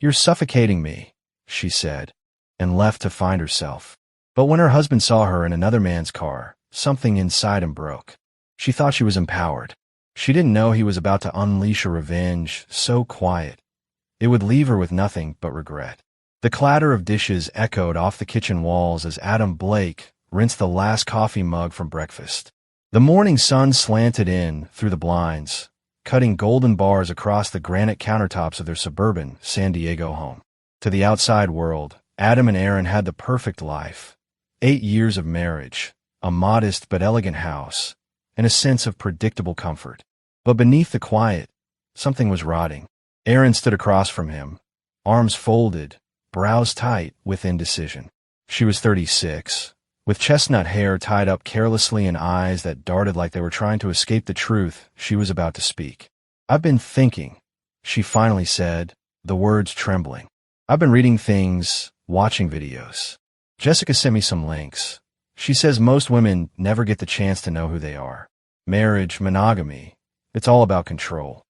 "You're suffocating me," she said, and left to find herself. But when her husband saw her in another man's car, something inside him broke. She thought she was empowered. She didn't know he was about to unleash a revenge so quiet it would leave her with nothing but regret. The clatter of dishes echoed off the kitchen walls as Adam Blake rinsed the last coffee mug from breakfast. The morning sun slanted in through the blinds, cutting golden bars across the granite countertops of their suburban San Diego home. To the outside world, Adam and Erin had the perfect life. 8 years of marriage, a modest but elegant house, and a sense of predictable comfort. But beneath the quiet, something was rotting. Erin stood across from him, arms folded, brows tight with indecision. She was 36, with chestnut hair tied up carelessly and eyes that darted like they were trying to escape the truth she was about to speak. "I've been thinking," she finally said, the words trembling. "I've been reading things, watching videos. Jessica sent me some links. She says most women never get the chance to know who they are. Marriage, monogamy, it's all about control."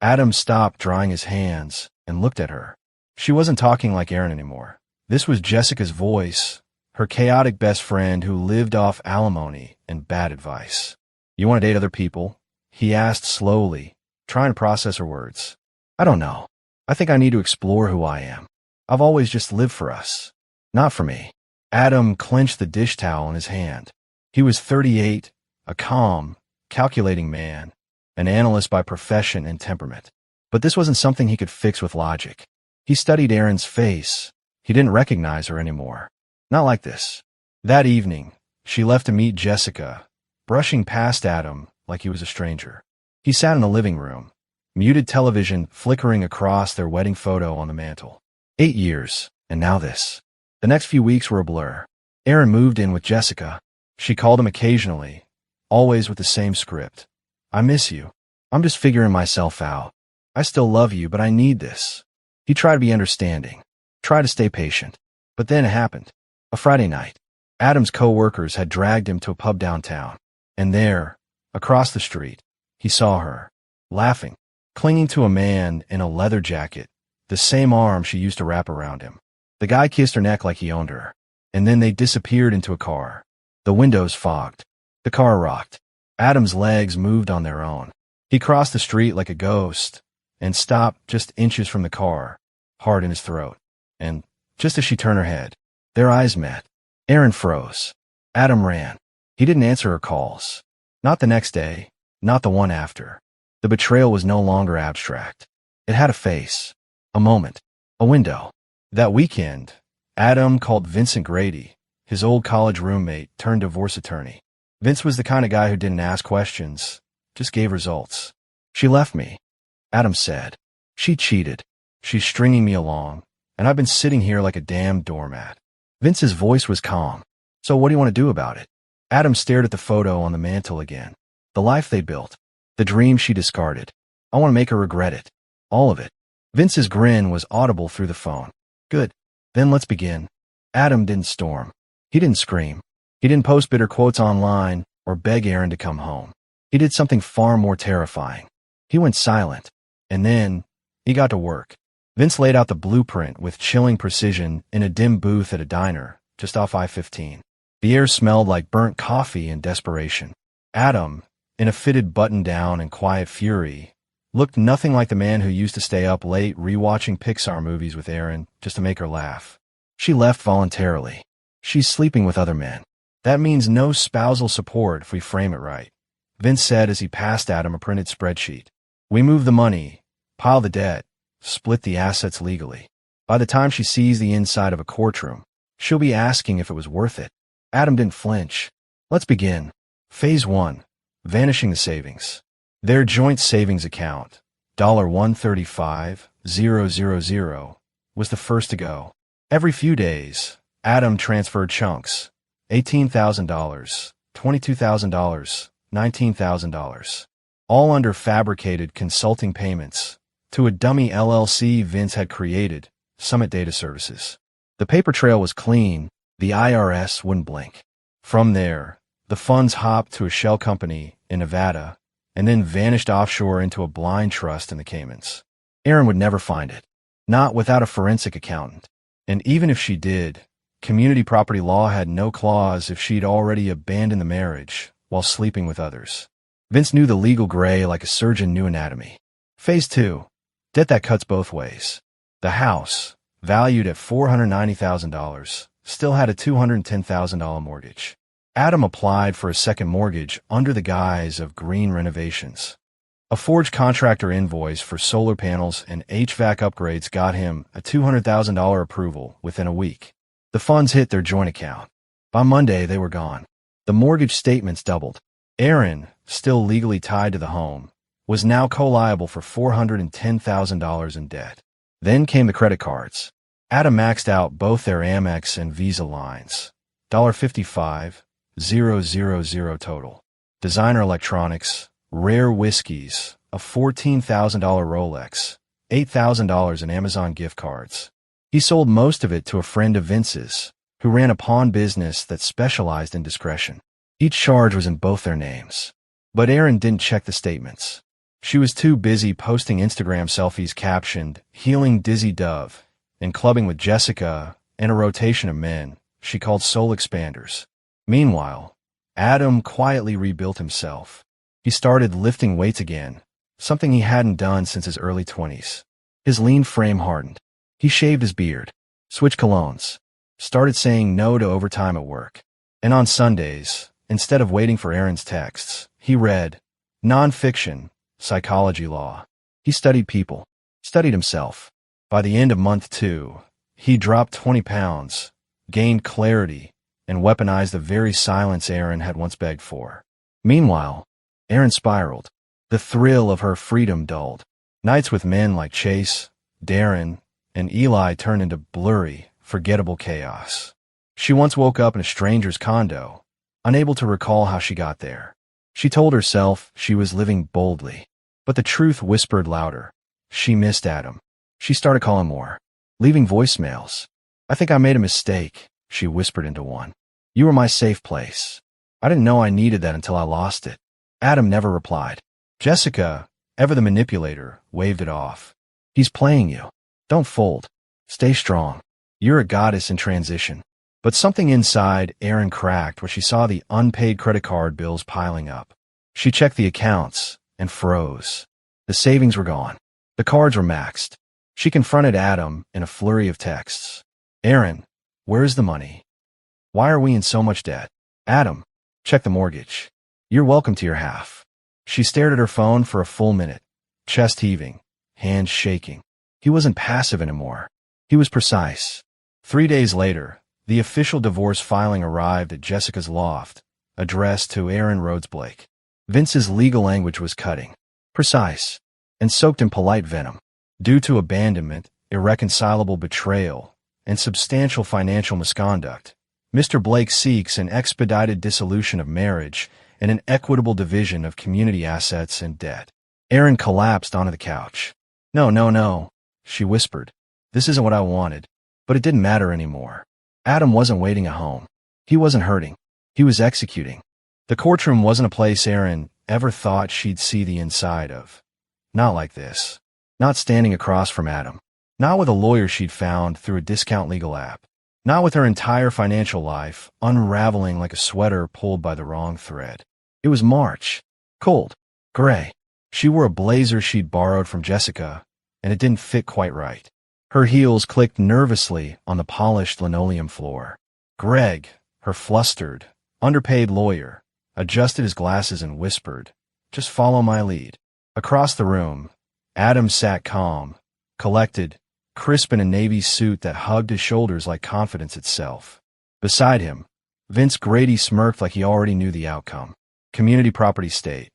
Adam stopped drying his hands and looked at her. She wasn't talking like Erin anymore. This was Jessica's voice, her chaotic best friend who lived off alimony and bad advice. "You want to date other people?" he asked slowly, trying to process her words. "I don't know. I think I need to explore who I am. I've always just lived for us. Not for me." Adam clenched the dish towel in his hand. He was 38, a calm, calculating man, an analyst by profession and temperament. But this wasn't something he could fix with logic. He studied Erin's face. He didn't recognize her anymore. Not like this. That evening, she left to meet Jessica, brushing past Adam like he was a stranger. He sat in the living room, muted television flickering across their wedding photo on the mantel. 8 years, and now this. The next few weeks were a blur. Erin moved in with Jessica. She called him occasionally, always with the same script. "I miss you. I'm just figuring myself out. I still love you, but I need this." He tried to be understanding, tried to stay patient. But then it happened. A Friday night. Adam's co-workers had dragged him to a pub downtown. And there, across the street, he saw her, laughing, clinging to a man in a leather jacket, the same arm she used to wrap around him. The guy kissed her neck like he owned her. And then they disappeared into a car. The windows fogged. The car rocked. Adam's legs moved on their own. He crossed the street like a ghost and stopped just inches from the car, heart in his throat. And just as she turned her head, their eyes met. Erin froze. Adam ran. He didn't answer her calls. Not the next day, not the one after. The betrayal was no longer abstract. It had a face, a moment, a window. That weekend, Adam called Vincent Grady, his old college roommate turned divorce attorney. Vince was the kind of guy who didn't ask questions, just gave results. "She left me," Adam said. "She cheated. She's stringing me along, and I've been sitting here like a damn doormat." Vince's voice was calm. "So what do you want to do about it?" Adam stared at the photo on the mantel again. The life they built, the dream she discarded. "I want to make her regret it. All of it." Vince's grin was audible through the phone. "Good. Then let's begin." Adam didn't storm. He didn't scream. He didn't post bitter quotes online or beg Erin to come home. He did something far more terrifying. He went silent. And then he got to work. Vince laid out the blueprint with chilling precision in a dim booth at a diner just off I-15. The air smelled like burnt coffee and desperation. Adam, in a fitted button-down and quiet fury, looked nothing like the man who used to stay up late rewatching Pixar movies with Erin just to make her laugh. She left voluntarily. She's sleeping with other men. That means no spousal support if we frame it right, Vince said as he passed Adam a printed spreadsheet. "We move the money, pile the debt, split the assets legally. By the time she sees the inside of a courtroom, she'll be asking if it was worth it." Adam didn't flinch. "Let's begin. Phase 1. Vanishing the savings." Their joint savings account, $135,000, was the first to go. Every few days, Adam transferred chunks, $18,000, $22,000, $19,000, all under fabricated consulting payments, to a dummy LLC Vince had created, Summit Data Services. The paper trail was clean, the IRS wouldn't blink. From there, the funds hopped to a shell company in Nevada, and then vanished offshore into a blind trust in the Caymans. Erin would never find it. Not without a forensic accountant. And even if she did, community property law had no clause if she'd already abandoned the marriage while sleeping with others. Vince knew the legal gray like a surgeon knew anatomy. Phase 2. Debt that cuts both ways. The house, valued at $490,000, still had a $210,000 mortgage. Adam applied for a second mortgage under the guise of green renovations. A forged contractor invoice for solar panels and HVAC upgrades got him a $200,000 approval within a week. The funds hit their joint account. By Monday, they were gone. The mortgage statements doubled. Aaron, still legally tied to the home, was now co-liable for $410,000 in debt. Then came the credit cards. Adam maxed out both their Amex and Visa lines. $55,000 total. Designer electronics, rare whiskeys, a $14,000 Rolex, $8,000 in Amazon gift cards. He sold most of it to a friend of Vince's, who ran a pawn business that specialized in discretion. Each charge was in both their names. But Aaron didn't check the statements. She was too busy posting Instagram selfies captioned, "Healing Dizzy Dove," and clubbing with Jessica and a rotation of men she called soul expanders. Meanwhile, Adam quietly rebuilt himself. He started lifting weights again, something he hadn't done since his early 20s. His lean frame hardened. He shaved his beard, switched colognes, started saying no to overtime at work. And on Sundays, instead of waiting for Aaron's texts, he read nonfiction, psychology law. He studied people, studied himself. By the end of month 2, he dropped 20 pounds, gained clarity, and weaponized the very silence Aaron had once begged for. Meanwhile, Aaron spiraled. The thrill of her freedom dulled. Nights with men like Chase, Darren, and Eli turned into blurry, forgettable chaos. She once woke up in a stranger's condo, unable to recall how she got there. She told herself she was living boldly, but the truth whispered louder. She missed Adam. She started calling more, leaving voicemails. "I think I made a mistake," she whispered into one. "You were my safe place. I didn't know I needed that until I lost it." Adam never replied. Jessica, ever the manipulator, waved it off. "He's playing you. Don't fold. Stay strong. You're a goddess in transition." But something inside Aaron cracked when she saw the unpaid credit card bills piling up. She checked the accounts and froze. The savings were gone. The cards were maxed. She confronted Adam in a flurry of texts. "Aaron, where's the money? Why are we in so much debt?" "Adam, check the mortgage. You're welcome to your half." She stared at her phone for a full minute, chest heaving, hands shaking. He wasn't passive anymore. He was precise. 3 days later, the official divorce filing arrived at Jessica's loft, addressed to Aaron Rhodes Blake. Vince's legal language was cutting, precise, and soaked in polite venom. Due to abandonment, irreconcilable betrayal, and substantial financial misconduct, Mr. Blake seeks an expedited dissolution of marriage and an equitable division of community assets and debt. Aaron collapsed onto the couch. No, no, no," she whispered. "This isn't what I wanted." But it didn't matter anymore. Adam wasn't waiting at home. He wasn't hurting. He was executing. The courtroom wasn't a place Aaron ever thought she'd see the inside of. Not like this. Not standing across from Adam. Not with a lawyer she'd found through a discount legal app. Not with her entire financial life unraveling like a sweater pulled by the wrong thread. It was March. Cold. Gray. She wore a blazer she'd borrowed from Jessica, and it didn't fit quite right. Her heels clicked nervously on the polished linoleum floor. Greg, her flustered, underpaid lawyer, adjusted his glasses and whispered, "Just follow my lead." Across the room, Adam sat calm, collected, crisp in a navy suit that hugged his shoulders like confidence itself. Beside him, Vince Grady smirked like he already knew the outcome. Community property state.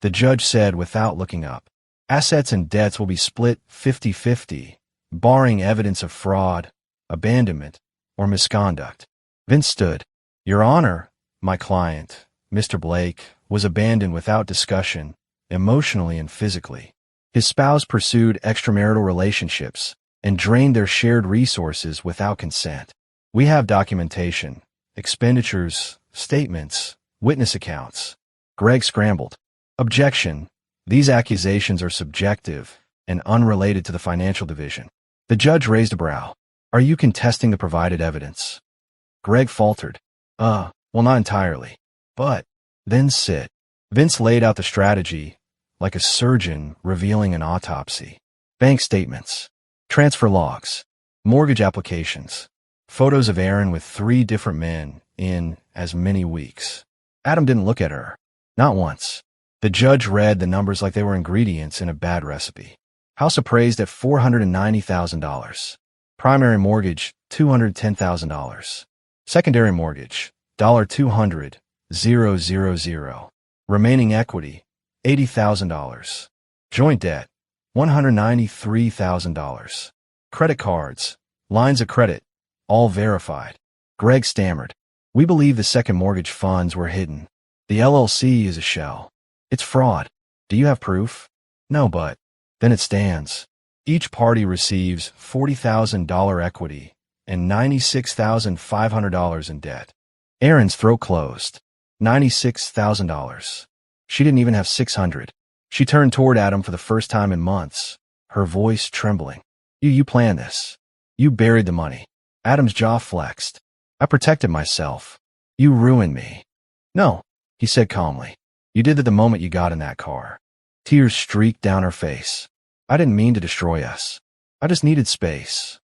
The judge said without looking up. Assets and debts will be split 50-50, barring evidence of fraud, abandonment, or misconduct. Vince stood. "Your Honor, my client, Mr. Blake, was abandoned without discussion, emotionally and physically. His spouse pursued extramarital relationships and drained their shared resources without consent. We have documentation, expenditures, statements, witness accounts." Greg scrambled. "Objection. These accusations are subjective and unrelated to the financial division." The judge raised a brow. Are you contesting the provided evidence? Greg faltered. Well, not entirely. But, then sit. Vince laid out the strategy, like a surgeon revealing an autopsy. Bank statements, transfer logs, mortgage applications, photos of Aaron with 3 different men in as many weeks. Adam didn't look at her. Not once. The judge read the numbers like they were ingredients in a bad recipe. House appraised at $490,000. Primary mortgage, $210,000. Secondary mortgage, $200,000. Remaining equity, $80,000. Joint debt, $193,000. Credit cards, lines of credit, all verified. Greg stammered. We believe the second mortgage funds were hidden. The LLC is a shell. It's fraud. Do you have proof? No, but then it stands. Each party receives $40,000 equity and $96,500 in debt. Aaron's throat closed. $96,000. She didn't even have $600. She turned toward Adam for the first time in months, her voice trembling. You planned this. You buried the money. Adam's jaw flexed. I protected myself. You ruined me. No, he said calmly. You did it the moment you got in that car. Tears streaked down her face. I didn't mean to destroy us. I just needed space.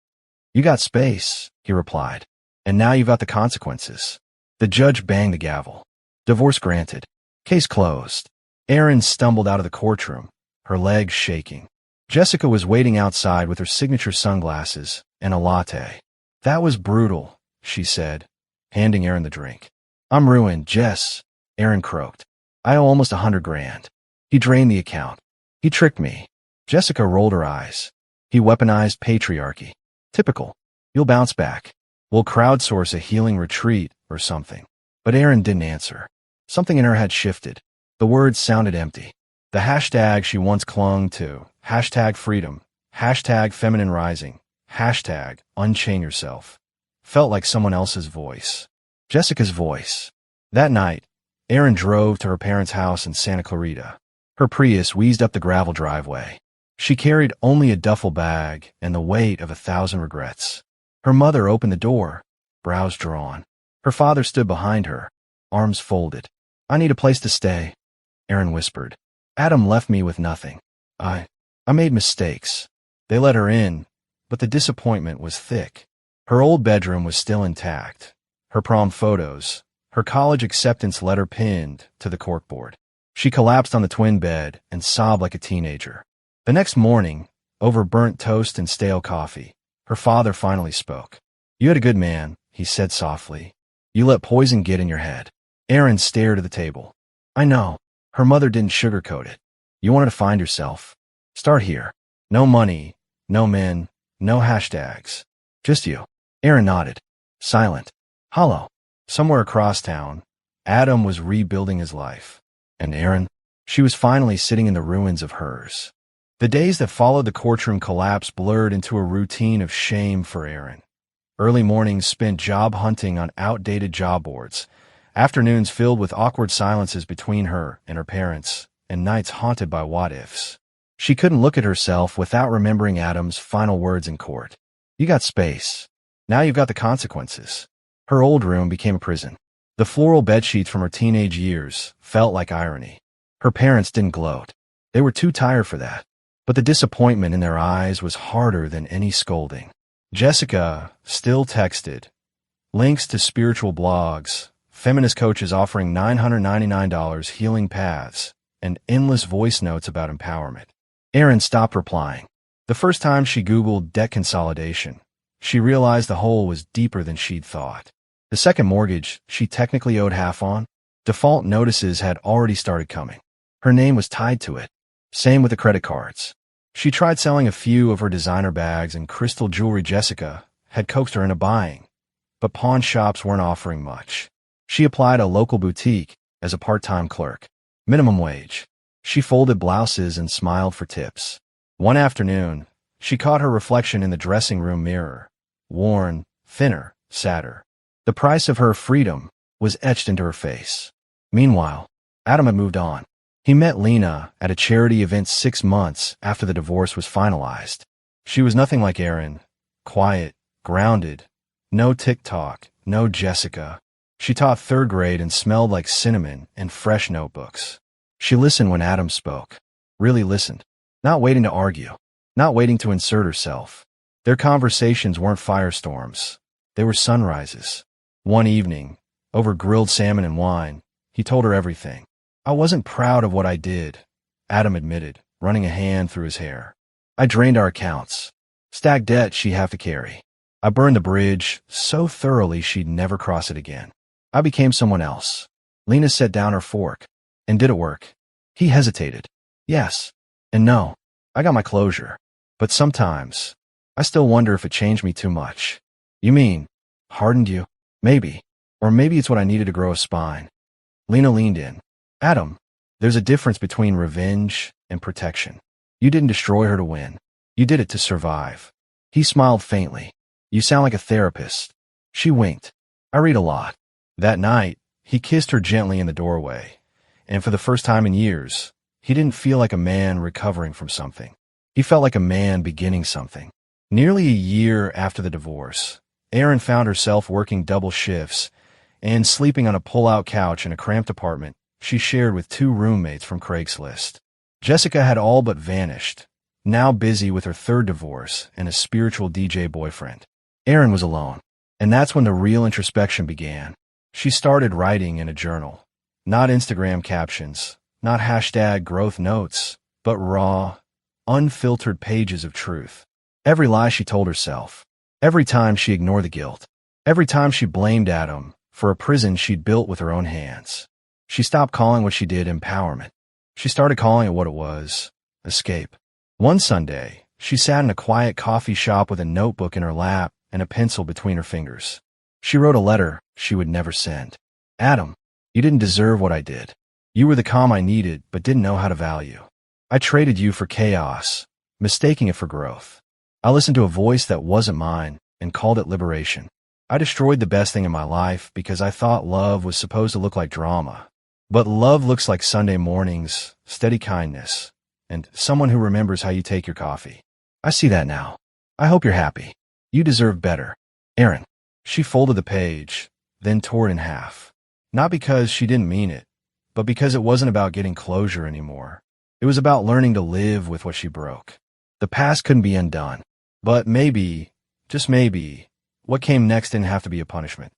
You got space, he replied. And now you've got the consequences. The judge banged the gavel. Divorce granted. Case closed. Aaron stumbled out of the courtroom, her legs shaking. Jessica was waiting outside with her signature sunglasses and a latte. That was brutal, she said, handing Aaron the drink. I'm ruined, Jess, Aaron croaked. I owe almost $100,000. He drained the account. He tricked me. Jessica rolled her eyes. He weaponized patriarchy. Typical. You'll bounce back. We'll crowdsource a healing retreat or something. But Aaron didn't answer. Something in her had shifted. The words sounded empty. The hashtag she once clung to, #freedom, #feminine rising, #unchain yourself, felt like someone else's voice. Jessica's voice. That night, Aaron drove to her parents' house in Santa Clarita. Her Prius wheezed up the gravel driveway. She carried only a duffel bag and the weight of 1,000 regrets. Her mother opened the door, brows drawn. Her father stood behind her, arms folded. I need a place to stay, Aaron whispered. Adam left me with nothing. I made mistakes. They let her in, but the disappointment was thick. Her old bedroom was still intact. Her prom photos, her college acceptance letter pinned to the corkboard. She collapsed on the twin bed and sobbed like a teenager. The next morning, over burnt toast and stale coffee, her father finally spoke. You had a good man, he said softly. You let poison get in your head. Aaron stared at the table. I know. Her mother didn't sugarcoat it. You wanted to find yourself. Start here. No money, no men, no hashtags. Just you. Aaron nodded. Silent. Hollow. Somewhere across town, Adam was rebuilding his life. And Aaron? She was finally sitting in the ruins of hers. The days that followed the courtroom collapse blurred into a routine of shame for Aaron. Early mornings spent job hunting on outdated job boards, afternoons filled with awkward silences between her and her parents, and nights haunted by what-ifs. She couldn't look at herself without remembering Adam's final words in court. You got space. Now you've got the consequences. Her old room became a prison. The floral bedsheets from her teenage years felt like irony. Her parents didn't gloat. They were too tired for that. But the disappointment in their eyes was harder than any scolding. Jessica still texted. Links to spiritual blogs, feminist coaches offering $999 healing paths, and endless voice notes about empowerment. Aaron stopped replying. The first time she Googled debt consolidation, she realized the hole was deeper than she'd thought. The second mortgage she technically owed half on, default notices had already started coming. Her name was tied to it. Same with the credit cards. She tried selling a few of her designer bags and crystal jewelry Jessica had coaxed her into buying, but pawn shops weren't offering much. She applied a local boutique as a part-time clerk. Minimum wage. She folded blouses and smiled for tips. One afternoon, she caught her reflection in the dressing room mirror. Worn, thinner, sadder. The price of her freedom was etched into her face. Meanwhile, Adam had moved on. He met Lena at a charity event 6 months after the divorce was finalized. She was nothing like Erin. Quiet, grounded. No TikTok, no Jessica. She taught third grade and smelled like cinnamon and fresh notebooks. She listened when Adam spoke. Really listened. Not waiting to argue. Not waiting to insert herself. Their conversations weren't firestorms. They were sunrises. One evening, over grilled salmon and wine, he told her everything. I wasn't proud of what I did, Adam admitted, running a hand through his hair. I drained our accounts. Stacked debt she'd have to carry. I burned the bridge so thoroughly she'd never cross it again. I became someone else. Lena set down her fork. And did it work? He hesitated. Yes. And no. I got my closure. But sometimes, I still wonder if it changed me too much. You mean, hardened you? Maybe. Or maybe it's what I needed to grow a spine. Lena leaned in. Adam, there's a difference between revenge and protection. You didn't destroy her to win. You did it to survive. He smiled faintly. You sound like a therapist. She winked. I read a lot. That night, he kissed her gently in the doorway. And for the first time in years, he didn't feel like a man recovering from something. He felt like a man beginning something. Nearly a year after the divorce, Erin found herself working double shifts and sleeping on a pull-out couch in a cramped apartment she shared with two roommates from Craigslist. Jessica had all but vanished, now busy with her third divorce and a spiritual DJ boyfriend. Erin was alone, and that's when the real introspection began. She started writing in a journal. Not Instagram captions, not hashtag growth notes, but raw, unfiltered pages of truth. Every lie she told herself. Every time she ignored the guilt. Every time she blamed Adam for a prison she'd built with her own hands. She stopped calling what she did empowerment. She started calling it what it was, escape. One Sunday, she sat in a quiet coffee shop with a notebook in her lap and a pencil between her fingers. She wrote a letter she would never send. Adam, you didn't deserve what I did. You were the calm I needed but didn't know how to value. I traded you for chaos, mistaking it for growth. I listened to a voice that wasn't mine and called it liberation. I destroyed the best thing in my life because I thought love was supposed to look like drama. But love looks like Sunday mornings, steady kindness, and someone who remembers how you take your coffee. I see that now. I hope you're happy. You deserve better. Erin. She folded the page, then tore it in half. Not because she didn't mean it, but because it wasn't about getting closure anymore. It was about learning to live with what she broke. The past couldn't be undone. But maybe, just maybe, what came next didn't have to be a punishment.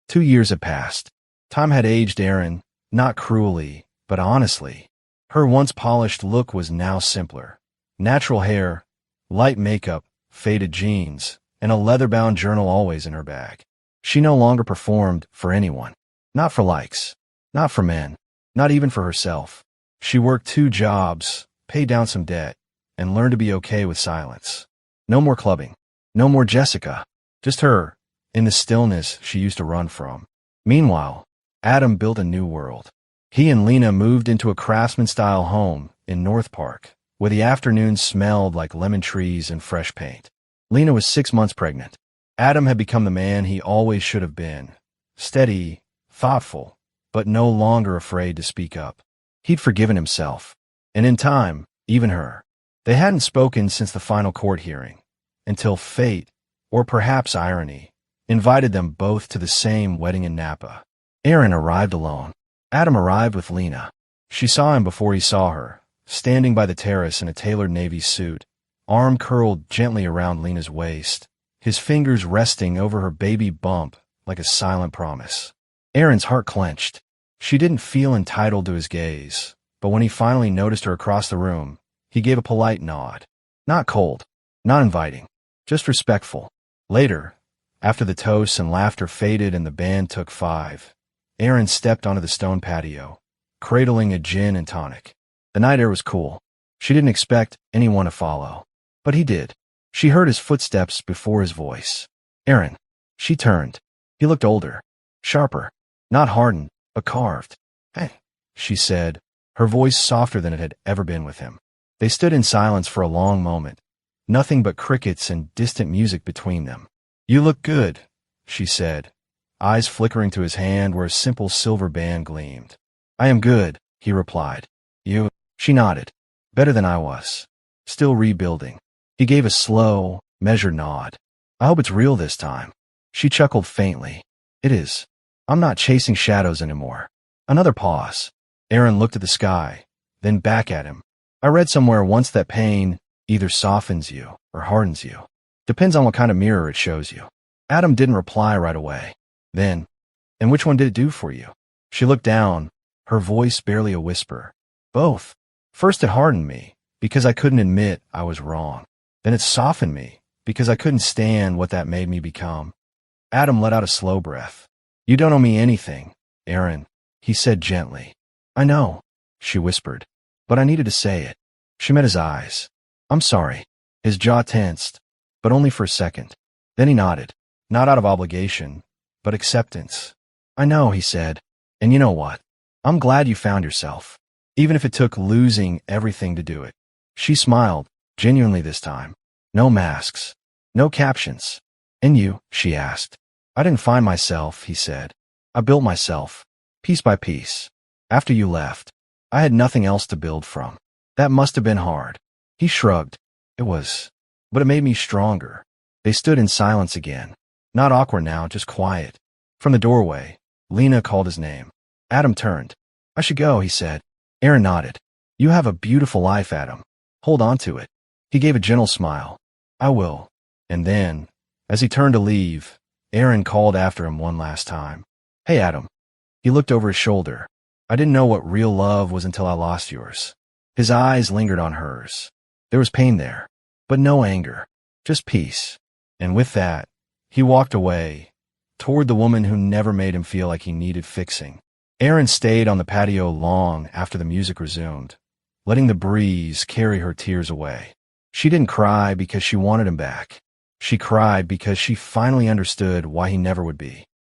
2 years had passed. Time had aged Erin, not cruelly, but honestly. Her once polished look was now simpler. Natural hair, light makeup, faded jeans, and a leather-bound journal always in her bag. She no longer performed for anyone. Not for likes. Not for men. Not even for herself. She worked 2 jobs, paid down some debt, and learned to be okay with silence. No more clubbing. No more Jessica. Just her, in the stillness she used to run from. Meanwhile, Adam built a new world. He and Lena moved into a craftsman-style home in North Park, where the afternoons smelled like lemon trees and fresh paint. Lena was 6 months pregnant. Adam had become the man he always should have been. Steady, thoughtful, but no longer afraid to speak up. He'd forgiven himself. And in time, even her. They hadn't spoken since the final court hearing, until fate, or perhaps irony, invited them both to the same wedding in Napa. Erin arrived alone. Adam arrived with Lena. She saw him before he saw her, standing by the terrace in a tailored navy suit, arm curled gently around Lena's waist, his fingers resting over her baby bump like a silent promise. Erin's heart clenched. She didn't feel entitled to his gaze, but when he finally noticed her across the room, he gave a polite nod. Not cold, not inviting, just respectful. Later, after the toasts and laughter faded and the band took 5, Erin stepped onto the stone patio, cradling a gin and tonic. The night air was cool. She didn't expect anyone to follow, but he did. She heard his footsteps before his voice. Erin. She turned. He looked older, sharper, not hardened, but carved. Hey, she said, her voice softer than it had ever been with him. They stood in silence for a long moment, nothing but crickets and distant music between them. You look good, she said, eyes flickering to his hand where a simple silver band gleamed. I am good, he replied. You? She nodded. Better than I was. Still rebuilding. He gave a slow, measured nod. I hope it's real this time. She chuckled faintly. It is. I'm not chasing shadows anymore. Another pause. Aaron looked at the sky, then back at him. I read somewhere once that pain either softens you or hardens you. Depends on what kind of mirror it shows you. Adam didn't reply right away. Then, and which one did it do for you? She looked down, her voice barely a whisper. Both. First it hardened me, because I couldn't admit I was wrong. Then it softened me, because I couldn't stand what that made me become. Adam let out a slow breath. You don't owe me anything, Aaron, he said gently. I know, she whispered, but I needed to say it. She met his eyes. I'm sorry. His jaw tensed, but only for a second. Then he nodded, not out of obligation, but acceptance. I know, he said, and you know what? I'm glad you found yourself, even if it took losing everything to do it. She smiled, genuinely this time. No masks, no captions. And you? She asked. I didn't find myself, he said. I built myself, piece by piece. After you left, I had nothing else to build from. That must have been hard. He shrugged. It was. But it made me stronger. They stood in silence again. Not awkward now, just quiet. From the doorway, Lena called his name. Adam turned. I should go, he said. Aaron nodded. You have a beautiful life, Adam. Hold on to it. He gave a gentle smile. I will. And then, as he turned to leave, Aaron called after him one last time. Hey, Adam. He looked over his shoulder. I didn't know what real love was until I lost yours. His eyes lingered on hers. There was pain there, but no anger, just peace. And with that, he walked away, toward the woman who never made him feel like he needed fixing. Aaron stayed on the patio long after the music resumed, letting the breeze carry her tears away. She didn't cry because she wanted him back. She cried because she finally understood why he never would be.